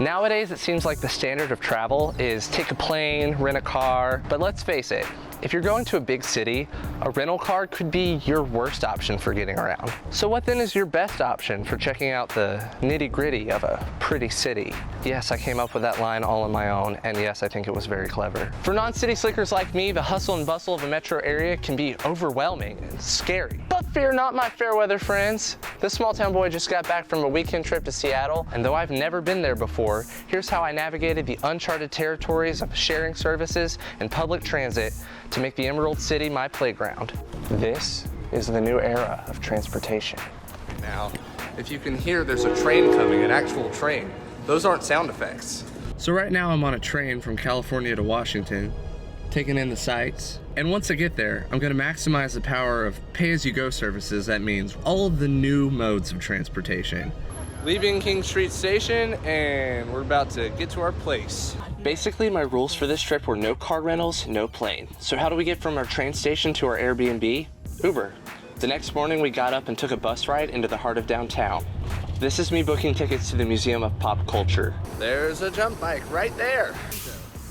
Nowadays, it seems like the standard of travel is take a plane, rent a car, but let's face it, if you're going to a big city, a rental car could be your worst option for getting around. So what then is your best option for checking out the nitty-gritty of a pretty city? Yes, I came up with that line all on my own, and yes, I think it was very clever. For non-city slickers like me, the hustle and bustle of a metro area can be overwhelming and scary. But fear not, my fair weather friends. This small town boy just got back from a weekend trip to Seattle, and though I've never been there before, here's how I navigated the uncharted territories of sharing services and public transit to make the Emerald City my playground. This is the new era of transportation. Now, if you can hear there's a train coming, an actual train, those aren't sound effects. So right now I'm on a train from California to Washington, taking in the sights. And once I get there, I'm gonna maximize the power of pay-as-you-go services. That means all of the new modes of transportation. Leaving King Street Station, and we're about to get to our place. Basically, my rules for this trip were no car rentals, no plane. So how do we get from our train station to our Airbnb? Uber. The next morning, we got up and took a bus ride into the heart of downtown. This is me booking tickets to the Museum of Pop Culture. There's a jump bike right there.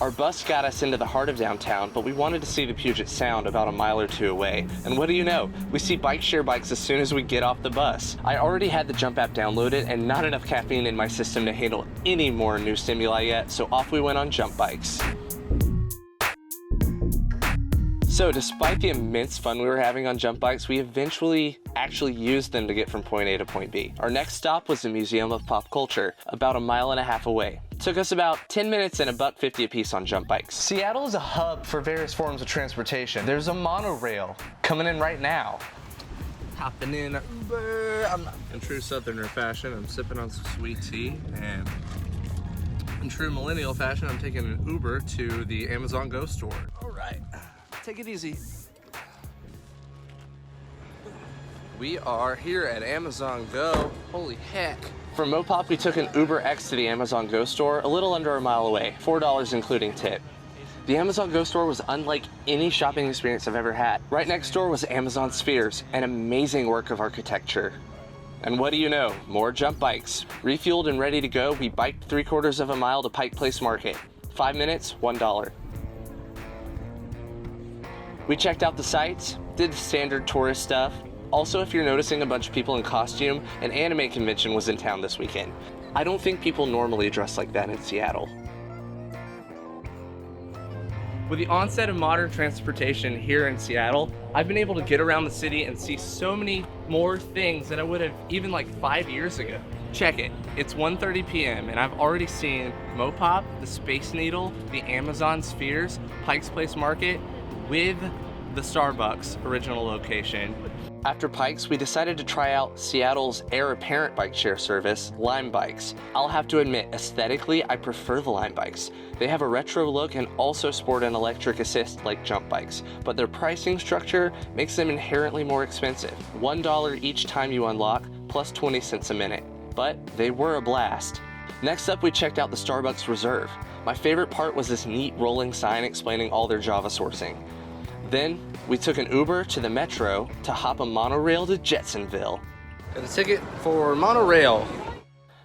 Our bus got us into the heart of downtown, but we wanted to see the Puget Sound about a mile or two away. And what do you know? We see bike share bikes as soon as we get off the bus. I already had the Jump app downloaded and not enough caffeine in my system to handle any more new stimuli yet, so off we went on jump bikes. So despite the immense fun we were having on jump bikes, we eventually actually used them to get from point A to point B. Our next stop was the Museum of Pop Culture, about a mile and a half away. It took us about 10 minutes and $1.50 a piece on jump bikes. Seattle is a hub for various forms of transportation. There's a monorail coming in right now. Hopping in an Uber. In true Southerner fashion, I'm sipping on some sweet tea, and in true millennial fashion, I'm taking an Uber to the Amazon Go store. All right. Take it easy. We are here at Amazon Go. Holy heck. From Mopop, we took an Uber X to the Amazon Go store, a little under a mile away, $4 including tip. The Amazon Go store was unlike any shopping experience I've ever had. Right next door was Amazon Spheres, an amazing work of architecture. And what do you know? More jump bikes. Refueled and ready to go, we biked 3/4 of a mile to Pike Place Market. 5 minutes, $1. We checked out the sights, did the standard tourist stuff. Also, if you're noticing a bunch of people in costume, an anime convention was in town this weekend. I don't think people normally dress like that in Seattle. With the onset of modern transportation here in Seattle, I've been able to get around the city and see so many more things than I would have even like 5 years ago. Check it, it's 1:30 p.m. and I've already seen Mopop, the Space Needle, the Amazon Spheres, Pike's Place Market, with the Starbucks original location. After Pikes, we decided to try out Seattle's heir apparent bike share service, Lime Bikes. I'll have to admit, aesthetically, I prefer the Lime Bikes. They have a retro look and also sport an electric assist like jump bikes, but their pricing structure makes them inherently more expensive. $1 each time you unlock, plus 20 cents a minute. But they were a blast. Next up, we checked out the Starbucks Reserve. My favorite part was this neat rolling sign explaining all their Java sourcing. Then, we took an Uber to the Metro to hop a monorail to Jetsonville. Got a ticket for monorail.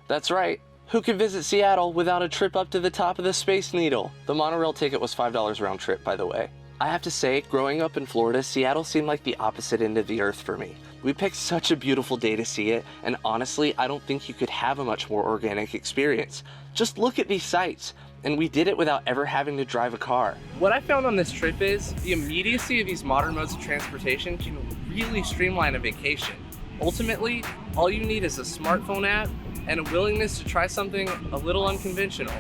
That's right. Who could visit Seattle without a trip up to the top of the Space Needle? The monorail ticket was $5 round trip, by the way. I have to say, growing up in Florida, Seattle seemed like the opposite end of the earth for me. We picked such a beautiful day to see it, and honestly, I don't think you could have a much more organic experience. Just look at these sights. And we did it without ever having to drive a car. What I found on this trip is the immediacy of these modern modes of transportation can really streamline a vacation. Ultimately, all you need is a smartphone app and a willingness to try something a little unconventional.